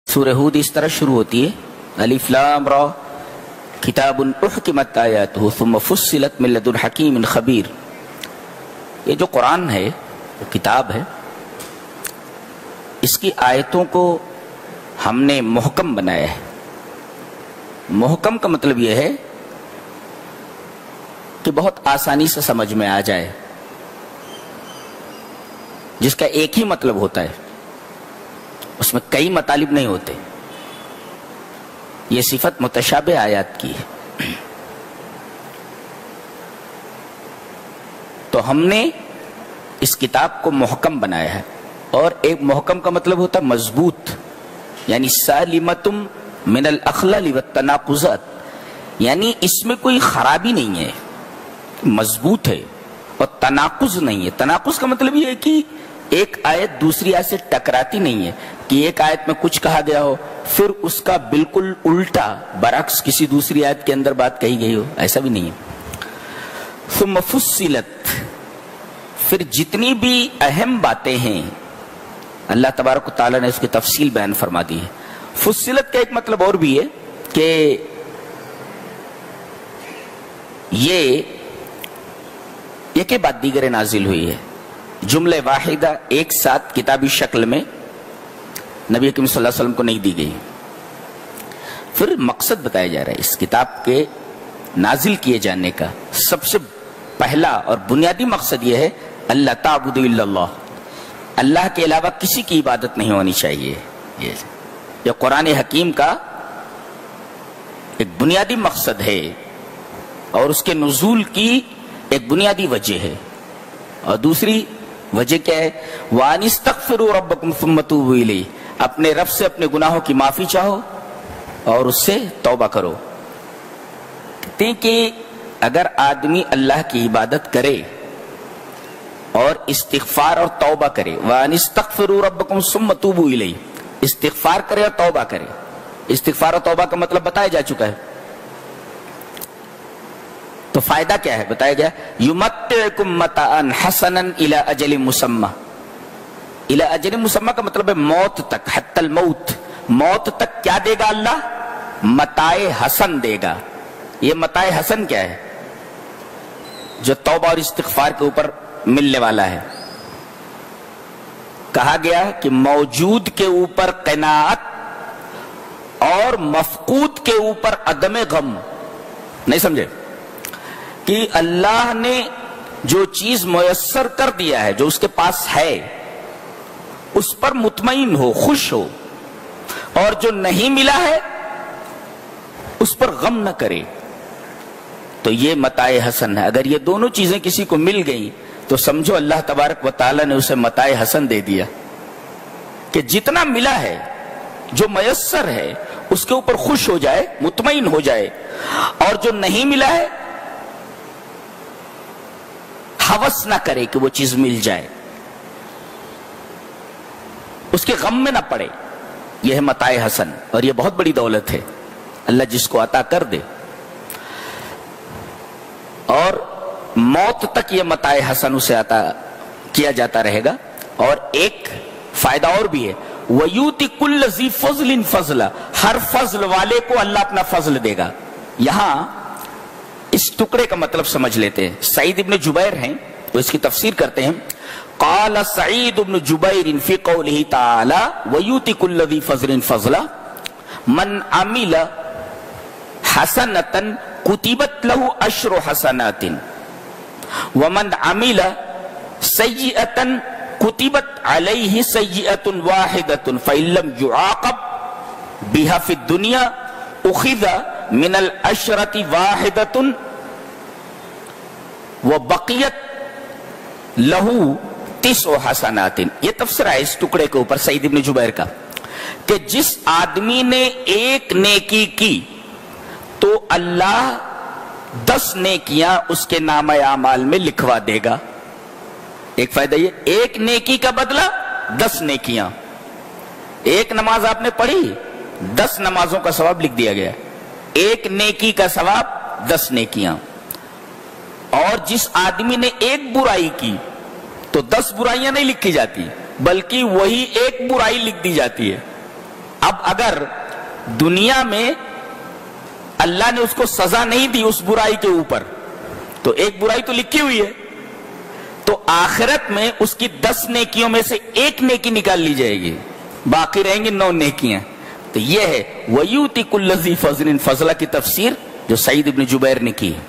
سورہ ہود اس طرح شروع ہوتی ہے، الف لام را کتاب احکمت آیاتہ ثم فصلت من لدن حکیم خبیر۔ یہ جو قرآن ہے، جو کتاب ہے، اس کی آیتوں کو ہم نے محکم بنایا ہے۔ محکم کا مطلب یہ ہے کہ بہت آسانی سے سمجھ میں آ جائے، جس کا ایک ہی مطلب ہوتا ہے، اس میں کئی مطالب نہیں ہوتے۔ یہ صفت متشابہ آیات کی ہے۔ تو ہم نے اس کتاب کو محکم بنایا ہے، اور ایک محکم کا مطلب ہوتا ہے مضبوط، یعنی سالمتم من الاخلال والتناقضات، یعنی اس میں کوئی خرابی نہیں ہے، مضبوط ہے، اور تناقض نہیں ہے۔ تناقض کا مطلب یہ ہے کہ ایک آیت دوسری آیت سے ٹکراتی نہیں ہے، کہ ایک آیت میں کچھ کہا گیا ہو پھر اس کا بالکل الٹا برعکس کسی دوسری آیت کے اندر بات کہی گئی ہو، ایسا بھی نہیں ہے۔ ثم فصلت، پھر جتنی بھی اہم باتیں ہیں اللہ تبارک و تعالیٰ نے اس کی تفصیل بیان فرما دی ہے۔ فصلت کا ایک مطلب اور بھی ہے کہ یہ ایک بعد دیگر نازل ہوئی ہے، جملہ واحدہ ایک ساتھ کتابی شکل میں نبی اکرم صلی اللہ علیہ وسلم کو نہیں دی گئی۔ پھر مقصد بتایا جا رہا ہے اس کتاب کے نازل کیے جانے کا۔ سب سے پہلا اور بنیادی مقصد یہ ہے اللہ تعبد الا اللہ، اللہ کے علاوہ کسی کی عبادت نہیں ہونی چاہیے۔ یہ قرآن حکیم کا ایک بنیادی مقصد ہے، اور اس کے نزول کی ایک بنیادی وجہ ہے۔ اور دوسری وجہ کیا ہے؟ وَأَنِ اسْتَغْفِرُوا رَبَّكُمْ ثُمَّ تُوبُوا إِلَيْهِ، اپنے رب سے اپنے گناہوں کی معافی چاہو اور اس سے توبہ کرو۔ کہتے ہیں کہ اگر آدمی اللہ کی عبادت کرے اور استغفار اور توبہ کرے، وَأَنِ اسْتَغْفِرُوا رَبَّكُمْ ثُمَّ تُوبُوا إِلَيْهِ، استغفار کرے اور توبہ کرے۔ استغفار اور توبہ کا مطلب بتایا جا چکا ہے، تو فائدہ کیا ہے بتایا گیا۔ یمتعکم متاعا حسنا الی اجل مسمى، الی اجل مسمى کا مطلب ہے موت تک، حتی الموت، موت تک کیا دے گا اللہ؟ متاع حسن دے گا۔ یہ متاع حسن کیا ہے؟ جو توبہ اور استغفار کے اوپر ملنے والا ہے۔ کہا گیا کہ موجود کے اوپر قناعت اور مفقود کے اوپر عدم غم۔ نہیں سمجھے؟ کہ اللہ نے جو چیز میسر کر دیا ہے، جو اس کے پاس ہے، اس پر مطمئن ہو، خوش ہو، اور جو نہیں ملا ہے اس پر غم نہ کرے، تو یہ متاع حسن ہے۔ اگر یہ دونوں چیزیں کسی کو مل گئیں تو سمجھو اللہ تبارک و تعالیٰ نے اسے متاع حسن دے دیا، کہ جتنا ملا ہے، جو میسر ہے، اس کے اوپر خوش ہو جائے، مطمئن ہو جائے، اور جو نہیں ملا ہے ہوس نہ کرے کہ وہ چیز مل جائے، اس کے غم میں نہ پڑے۔ یہ ہے متاع حسن، اور یہ بہت بڑی دولت ہے، اللہ جس کو عطا کر دے۔ اور موت تک یہ متاع حسن اسے عطا کیا جاتا رہے گا۔ اور ایک فائدہ اور بھی ہے، وَيُؤْتِ كُلَّ ذِي فَضْلٍ فَضْلًا، ہر فضل والے کو اللہ اپنا فضل دے گا۔ یہاں اس ٹکڑے کا مطلب سمجھ لیتے ہیں۔ سعید ابن جبیر ہیں، وہ اس کی تفسیر کرتے ہیں۔ قال سعید ابن جبیر فی قولہ تعالی وَيُؤْتِ كُلَّ ذِي فَضْلٍ فَضْلًا من عمل حسنة كتبت له عشر حسنات ومن عمل سيئة كتبت عليه سيئة واحدة فإن لم يعاقب بها في الدنيا أخذ من العشرة واحدة وبقيت له 9 حسنات۔ یہ تفسیر ہے اس ٹکڑے کے اوپر سعید ابن جبیر کا، کہ جس آدمی نے ایک نیکی کی تو اللہ 10 نیکیاں اس کے نامہ اعمال میں لکھوا دے گا۔ ایک فائدہ یہ، ایک نیکی کا بدلہ 10 نیکیاں۔ ایک نماز آپ نے پڑھی، 10 نمازوں کا ثواب لکھ دیا گیا، ایک نیکی کا ثواب 10 نیکیاں۔ اور جس آدمی نے ایک برائی کی تو 10 برائیاں نہیں لکھی جاتی، بلکہ وہی ایک برائی لکھ دی جاتی ہے۔ اب اگر دنیا میں اللہ نے اس کو سزا نہیں دی اس برائی کے اوپر، تو ایک برائی تو لکھی ہوئی ہے، تو آخرت میں اس کی 10 نیکیوں میں سے ایک نیکی نکال لی جائے گی، باقی رہیں گی 9 نیکیاں۔ تو یہ ہے وَيُؤْتِ كُلَّ ذِي فَضْلٍ، فضلہ کی تفسیر جو سعید ابن جبیر نے کی ہے۔